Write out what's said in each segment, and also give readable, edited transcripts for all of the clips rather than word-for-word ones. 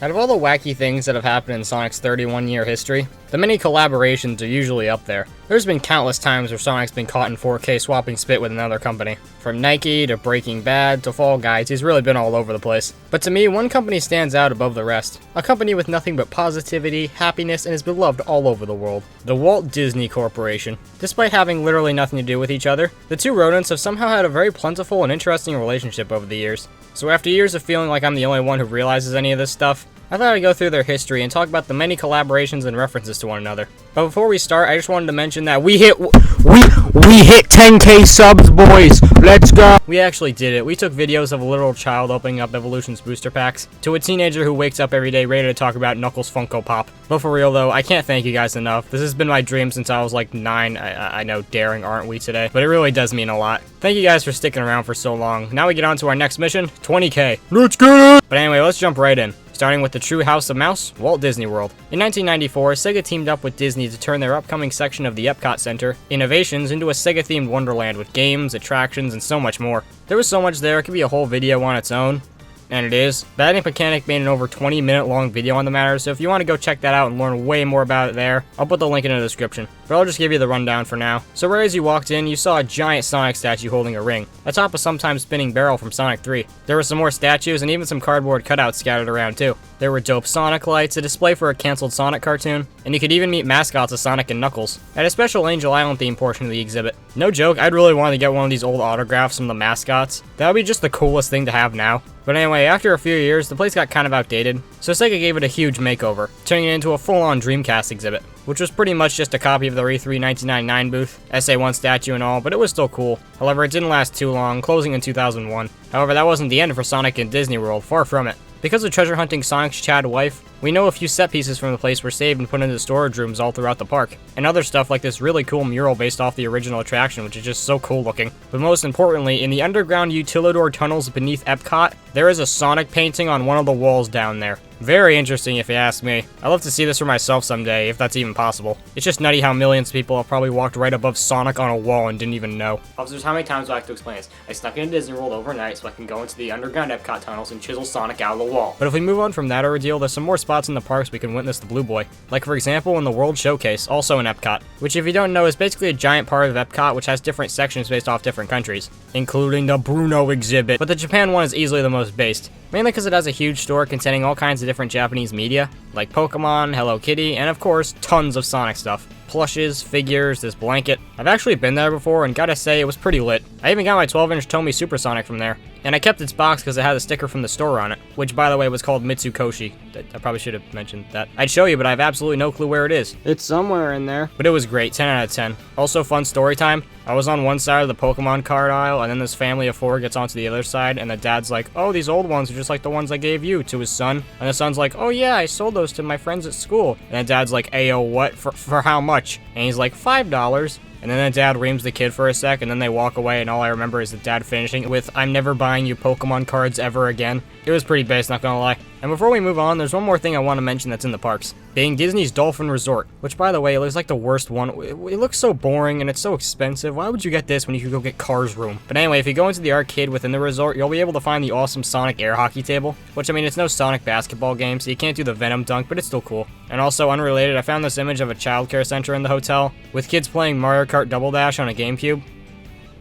Out of all the wacky things that have happened in Sonic's 31-year history, the many collaborations are usually up there. There's been countless times where Sonic's been caught in 4K swapping spit with another company. From Nike to Breaking Bad to Fall Guys, he's really been all over the place. But to me, one company stands out above the rest. A company with nothing but positivity, happiness, and is beloved all over the world. The Walt Disney Corporation. Despite having literally nothing to do with each other, the two rodents have somehow had a very plentiful and interesting relationship over the years. So after years of feeling like I'm the only one who realizes any of this stuff, I thought I'd go through their history and talk about the many collaborations and references to one another. But before we start, I just wanted to mention that we hit 10K subs, boys. Let's go. We actually did it. We took videos of a literal child opening up Evolution's booster packs to a teenager who wakes up every day ready to talk about Knuckles Funko Pop. But for real though, I can't thank you guys enough. This has been my dream since I was like 9. I know, daring aren't we today? But it really does mean a lot. Thank you guys for sticking around for so long. Now we get on to our next mission, 20K. Let's get it! But anyway, let's jump right in. Starting with the true House of Mouse, Walt Disney World. In 1994, Sega teamed up with Disney to turn their upcoming section of the Epcot Center, Innovations, into a Sega-themed wonderland with games, attractions, and so much more. There was so much there, it could be a whole video on its own. And it is. Batting Mechanic made an over 20-minute long video on the matter, so if you want to go check that out and learn way more about it there, I'll put the link in the description. But I'll just give you the rundown for now. So right as you walked in, you saw a giant Sonic statue holding a ring, atop a sometimes spinning barrel from Sonic 3. There were some more statues and even some cardboard cutouts scattered around too. There were dope Sonic lights, a display for a cancelled Sonic cartoon, and you could even meet mascots of Sonic and Knuckles, at a special Angel Island themed portion of the exhibit. No joke, I'd really want to get one of these old autographs from the mascots. That would be just the coolest thing to have now. But anyway, after a few years, the place got kind of outdated, so Sega gave it a huge makeover, turning it into a full-on Dreamcast exhibit, which was pretty much just a copy of the E3 1999 booth, SA1 statue and all, but it was still cool. However, it didn't last too long, closing in 2001. However, that wasn't the end for Sonic and Disney World, far from it. Because of treasure hunting Sonic's Chad wife, we know a few set pieces from the place were saved and put into storage rooms all throughout the park, and other stuff like this really cool mural based off the original attraction, which is just so cool looking. But most importantly, in the underground utilidor tunnels beneath Epcot, there is a Sonic painting on one of the walls down there. Very interesting if you ask me. I'd love to see this for myself someday, if that's even possible. It's just nutty how millions of people have probably walked right above Sonic on a wall and didn't even know. Officers, how many times do I have to explain this? I snuck into Disney World overnight so I can go into the underground Epcot tunnels and chisel Sonic out of the wall. But if we move on from that ordeal, there's some more spots in the parks we can witness the Blue Boy. Like for example in the World Showcase, also in Epcot, which if you don't know is basically a giant part of Epcot which has different sections based off different countries, including the Bruno exhibit. But the Japan one is easily the most based, mainly because it has a huge store containing all kinds of different Japanese media, like Pokemon, Hello Kitty, and of course, tons of Sonic stuff. Plushes, figures, this blanket. I've actually been there before and gotta say it was pretty lit. I even got my 12-inch Tomy Supersonic from there. And I kept its box because it had a sticker from the store on it, which by the way was called Mitsukoshi. I probably should have mentioned that. I'd show you, but I have absolutely no clue where it is. It's somewhere in there. But it was great, 10 out of 10. Also fun story time. I was on one side of the Pokemon card aisle, and then this family of 4 gets onto the other side, and the dad's like, oh, these old ones are just like the ones I gave you, to his son. And the son's like, oh yeah, I sold those to my friends at school. And the dad's like, ayo, what? For how much? And he's like, $5. And then the dad reams the kid for a sec, and then they walk away, and all I remember is the dad finishing it with, I'm never buying you Pokemon cards ever again. It was pretty base, not gonna lie. And before we move on, there's one more thing I want to mention that's in the parks, being Disney's Dolphin Resort, which by the way, it looks like the worst one. It looks so boring, and it's so expensive. Why would you get this when you could go get Cars Room? But anyway, if you go into the arcade within the resort, you'll be able to find the awesome Sonic air hockey table, which I mean, it's no Sonic basketball game, so you can't do the Venom dunk, but it's still cool. And also, unrelated, I found this image of a childcare center in the hotel, with kids playing Mario Kart Double Dash on a GameCube.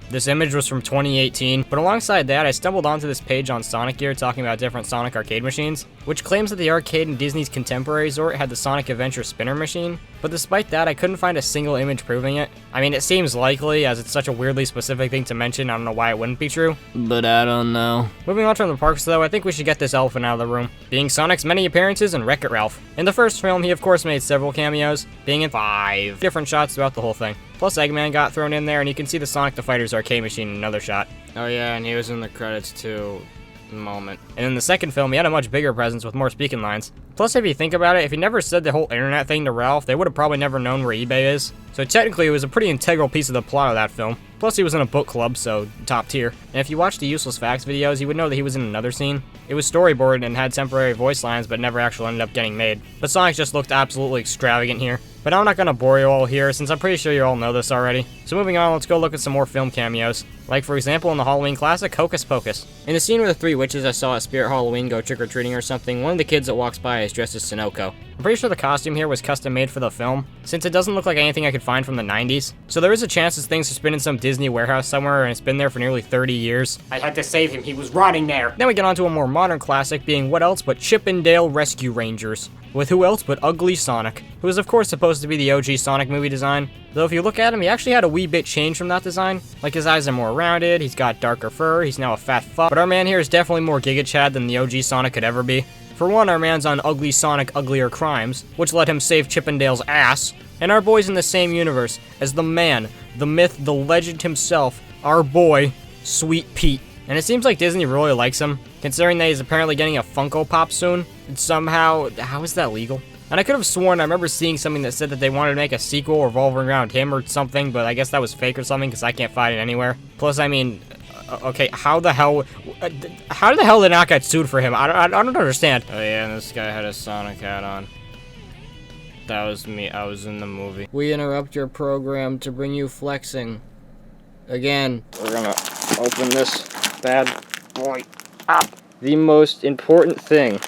This image was from 2018, but alongside that, I stumbled onto this page on Sonic Gear talking about different Sonic arcade machines, which claims that the arcade in Disney's Contemporary Resort had the Sonic Adventure spinner machine, but despite that, I couldn't find a single image proving it. I mean, it seems likely, as it's such a weirdly specific thing to mention, I don't know why it wouldn't be true. But I don't know. Moving on from the parks though, I think we should get this elephant out of the room, being Sonic's many appearances in Wreck-It Ralph. In the first film, he of course made several cameos, being in 5 different shots throughout the whole thing. Plus Eggman got thrown in there, and you can see the Sonic the Fighter's arcade machine in another shot. Oh yeah, and he was in the credits too. Moment. And in the second film, he had a much bigger presence with more speaking lines. Plus, if you think about it, if he never said the whole internet thing to Ralph, they would have probably never known where eBay is. So technically, it was a pretty integral piece of the plot of that film. Plus, he was in a book club, so top tier. And if you watch the Useless Facts videos, you would know that he was in another scene. It was storyboarded and had temporary voice lines, but never actually ended up getting made. But Sonic just looked absolutely extravagant here. But I'm not gonna bore you all here, since I'm pretty sure you all know this already. So moving on, let's go look at some more film cameos. Like, for example, in the Halloween classic, Hocus Pocus. In the scene where the three witches I saw at Spirit Halloween go trick-or-treating or something, one of the kids that walks by is dressed as Sunoco. I'm pretty sure the costume here was custom made for the film, since it doesn't look like anything I could find from the 90s. So there is a chance this thing's just been in some Disney warehouse somewhere and it's been there for nearly 30 years. I had to save him, he was rotting there. Then we get on to a more modern classic, being what else but Chip and Dale Rescue Rangers. With who else but Ugly Sonic, who is of course supposed to be the OG Sonic movie design, though if you look at him, he actually had a wee bit change from that design. Like, his eyes are more rounded, he's got darker fur, he's now a fat fuck, but our man here is definitely more Giga Chad than the OG Sonic could ever be. For one, our man's on Ugly Sonic Uglier Crimes, which let him save Chip and Dale's ass, and our boy's in the same universe as the man, the myth, the legend himself, our boy, Sweet Pete. And it seems like Disney really likes him, considering that he's apparently getting a Funko Pop soon, and somehow, how is that legal? And I could have sworn I remember seeing something that said that they wanted to make a sequel revolving around him or something, but I guess that was fake or something, because I can't find it anywhere. Plus, I mean, okay, how the hell did they not get sued for him? I don't understand. Oh yeah, and this guy had a Sonic hat on. That was me, I was in the movie. We interrupt your program to bring you flexing. Again. We're gonna open this bad boy up. The most important thing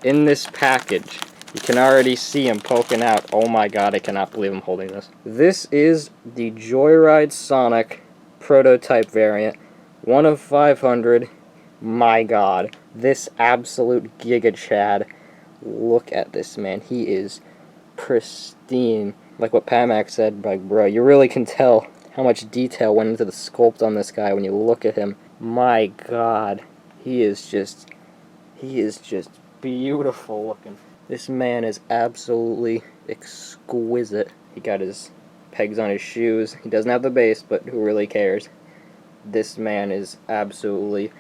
in this package. You can already see him poking out. Oh my god, I cannot believe I'm holding this. This is the Joyride Sonic prototype variant. 1 of 500. My god. This absolute Giga Chad. Look at this man. He is pristine. Like what Pamax said, like, bro, you really can tell how much detail went into the sculpt on this guy when you look at him. My god. He is just beautiful looking. This man is absolutely exquisite. He got his pegs on his shoes. He doesn't have the base, but who really cares? This man is absolutely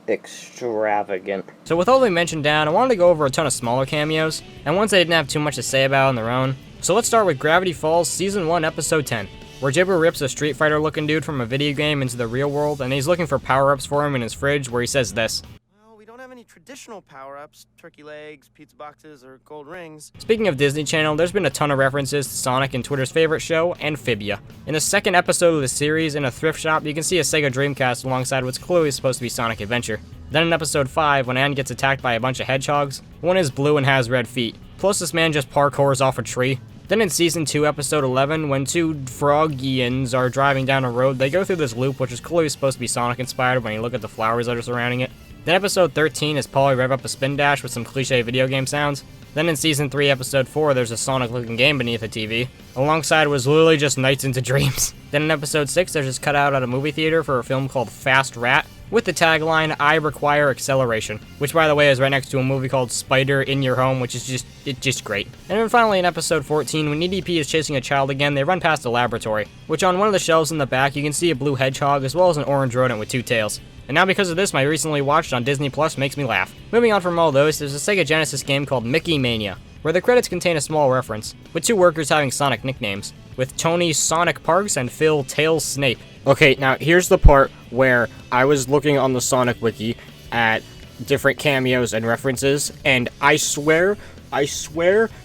extravagant. So with all we mentioned down, I wanted to go over a ton of smaller cameos, and ones I didn't have too much to say about on their own. So let's start with Gravity Falls Season 1, Episode 10, where Jibber rips a Street Fighter looking dude from a video game into the real world, and he's looking for power-ups for him in his fridge, where he says this. We don't have any traditional power-ups, turkey legs, pizza boxes, or gold rings. Speaking of Disney Channel, there's been a ton of references to Sonic in Twitter's favorite show, Amphibia. In the second episode of the series, in a thrift shop, you can see a Sega Dreamcast alongside what's clearly supposed to be Sonic Adventure. Then in episode 5, when Ann gets attacked by a bunch of hedgehogs, one is blue and has red feet. Plus this man just parkours off a tree. Then in Season 2, Episode 11, when two Frogians are driving down a road, they go through this loop, which is clearly supposed to be Sonic-inspired when you look at the flowers that are surrounding it. Then Episode 13 is Polly rev up a spin dash with some cliche video game sounds. Then in Season 3, Episode 4, there's a Sonic-looking game beneath a TV. Alongside was literally just Nights into Dreams. Then in Episode 6, there's this cutout at a movie theater for a film called Fast Rat, with the tagline, I require acceleration, which by the way is right next to a movie called Spider in Your Home, which is just great. And then finally in Episode 14, when EDP is chasing a child again, they run past a laboratory, which on one of the shelves in the back, you can see a blue hedgehog as well as an orange rodent with 2 tails. And now because of this, my recently watched on Disney Plus makes me laugh. Moving on from all those, there's a Sega Genesis game called Mickey Mania, where the credits contain a small reference, with 2 workers having Sonic nicknames, with Tony Sonic Parks and Phil Tails Snape. Okay, now here's the part where I was looking on the Sonic Wiki at different cameos and references, and I swear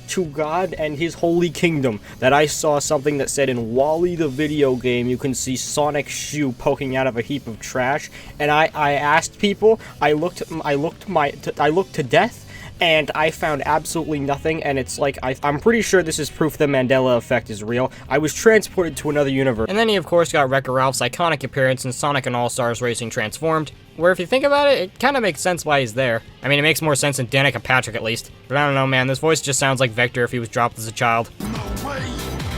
to God and his holy kingdom that I saw something that said in Wall-E the video game you can see Sonic's shoe poking out of a heap of trash, and I asked people, I looked to death, and I found absolutely nothing, and it's like, I'm pretty sure this is proof the Mandela effect is real. I was transported to another universe. And then he of course got Wreck-It Ralph's iconic appearance in Sonic and All-Stars Racing Transformed, where if you think about it, it kind of makes sense why he's there. I mean, it makes more sense than Danica Patrick at least. But I don't know, man, this voice just sounds like Vector if he was dropped as a child. No way!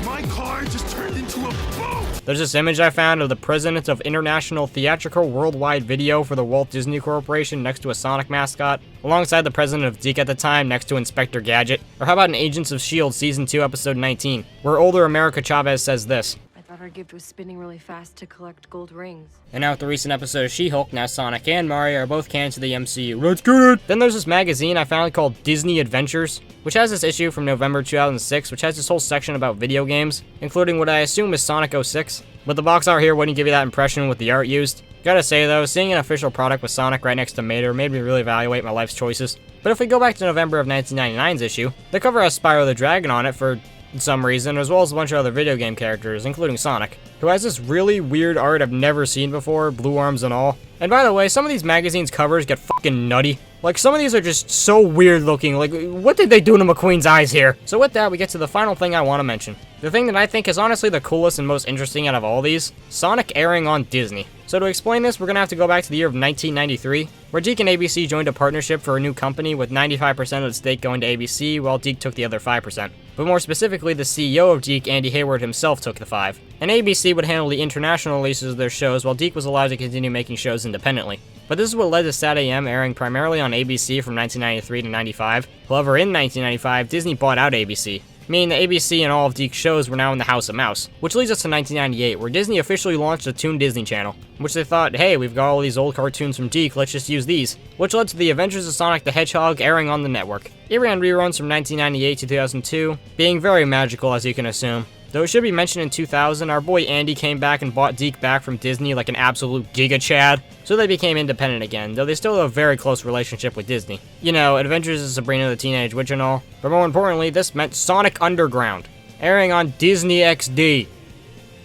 My car just turned into a boat! There's this image I found of the president of International Theatrical Worldwide Video for the Walt Disney Corporation next to a Sonic mascot, alongside the president of Zeke at the time next to Inspector Gadget. Or how about in Agents of S.H.I.E.L.D. Season 2, Episode 19, where older America Chavez says this. I thought thought our gift was spinning really fast to collect gold rings. And now with the recent episode of She-Hulk, now Sonic and Mario are both canned to the MCU. Let's get it! Then there's this magazine I found called Disney Adventures, which has this issue from November 2006, which has this whole section about video games, including what I assume is Sonic 06. But the box art here wouldn't give you that impression with the art used. Gotta say though, seeing an official product with Sonic right next to Mater made me really evaluate my life's choices. But if we go back to November of 1999's issue, the cover has Spyro the Dragon on it for some reason, as well as a bunch of other video game characters, including Sonic, who has this really weird art I've never seen before, blue arms and all. And by the way, some of these magazines' covers get fucking nutty. Like, some of these are just so weird looking. Like, what did they do to McQueen's eyes here? So with that, we get to the final thing I want to mention. The thing that I think is honestly the coolest and most interesting out of all these, Sonic airing on Disney. So to explain this, we're gonna have to go back to the year of 1993, where DiC and ABC joined a partnership for a new company with 95% of the stake going to ABC, while DiC took the other 5%. But more specifically, the CEO of DiC, Andy Hayward himself, took the 5%. And ABC would handle the international releases of their shows, while DiC was allowed to continue making shows independently. But this is what led to Sat AM airing primarily on ABC from 1993 to 95. However, in 1995, Disney bought out ABC, meaning that ABC and all of DiC's shows were now in the House of Mouse, which leads us to 1998, where Disney officially launched the Toon Disney Channel, which they thought, hey, we've got all these old cartoons from DiC, let's just use these, which led to the Adventures of Sonic the Hedgehog airing on the network. It ran reruns from 1998 to 2002, being very magical as you can assume. Though it should be mentioned in 2000, our boy Andy came back and bought DiC back from Disney like an absolute giga chad, so they became independent again, though they still have a very close relationship with Disney. You know, Adventures of Sabrina the Teenage Witch and all, but more importantly, this meant Sonic Underground, airing on Disney XD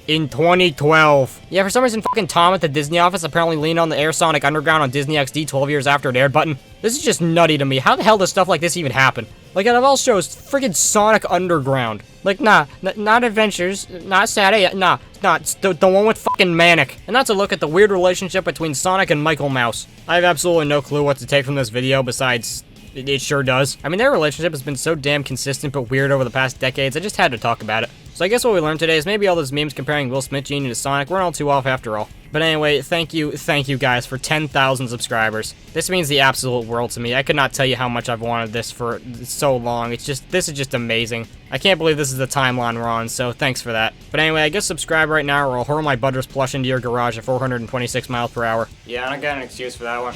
in 2012. Yeah, for some reason fucking Tom at the Disney office apparently leaned on the Air Sonic Underground on Disney XD 12 years after it aired button. This is just nutty to me. How the hell does stuff like this even happen? Like, out of all shows, friggin' Sonic Underground. Like, nah, not Adventures, not Saturday, nah, it's the one with fucking Manic. And that's a look at the weird relationship between Sonic and Michael Mouse. I have absolutely no clue what to take from this video besides it sure does. I mean, their relationship has been so damn consistent but weird over the past decades, I just had to talk about it. So I guess what we learned today is maybe all those memes comparing Will Smith Jr. to Sonic weren't all too off after all. But anyway, thank you guys for 10,000 subscribers. This means the absolute world to me. I could not tell you how much I've wanted this for so long. This is just amazing. I can't believe this is the timeline we're on, so thanks for that. But anyway, I guess subscribe right now or I'll hurl my Butters plush into your garage at 426 miles per hour. Yeah, I don't got an excuse for that one.